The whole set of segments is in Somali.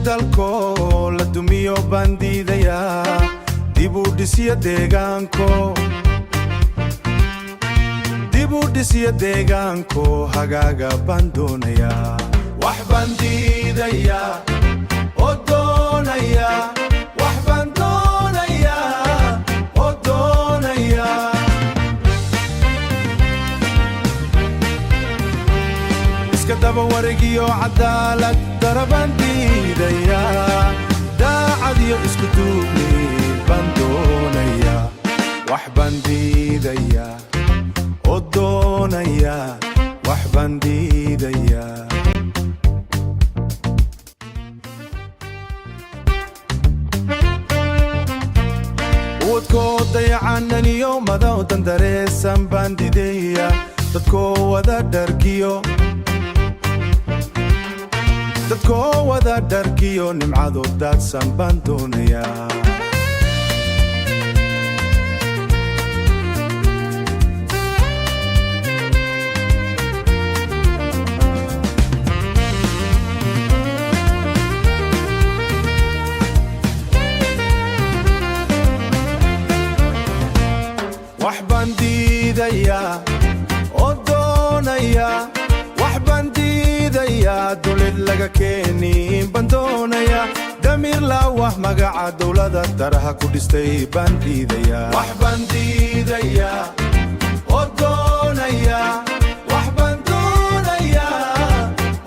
dalko la dumiyo bandidaya dibu dhisiya deegaanko hagaaga bandonaya wax bandidaya oo doonaya wax bandonaya oo doonaya iska daba wareegiyo cadaalad darabandidaya daacadiyo isku duubni bandonaya wax bandidaya oo doonaya wax bandidaya wadkoo dayacanan iyo madow dandareesan bandidaya dadkoo wada dharkiyo nimcado daadsan bandonaya wax bandidaya oo doonaya wax bandidaya dawlad laga keenin bandonaya damiir laawah magaca dawlada daraha ku dhistay bandidaya wax bandidaya oo doonaya wax bandonaya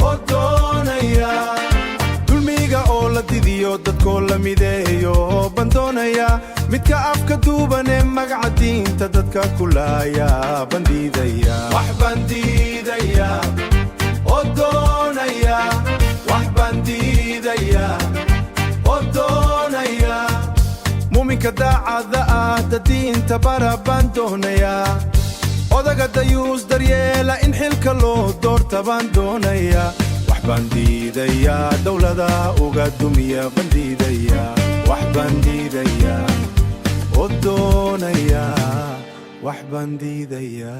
oo doonaya dulmiga oo la didiyo dadkoo la mideeyo bandonaya midka afka duubane magaca diinta dadka kulaaya bandidaya wax bandidaya oo doonaya wax bandidaya oo doonaya muuminka daacada ah diinta bara bandonaya odaga dayuus daryeela in xilka loo doorta bandonaya wax bandidaya dawlada uga dumiya bandidaya wax bandidaya oo doonaya wax bandidaya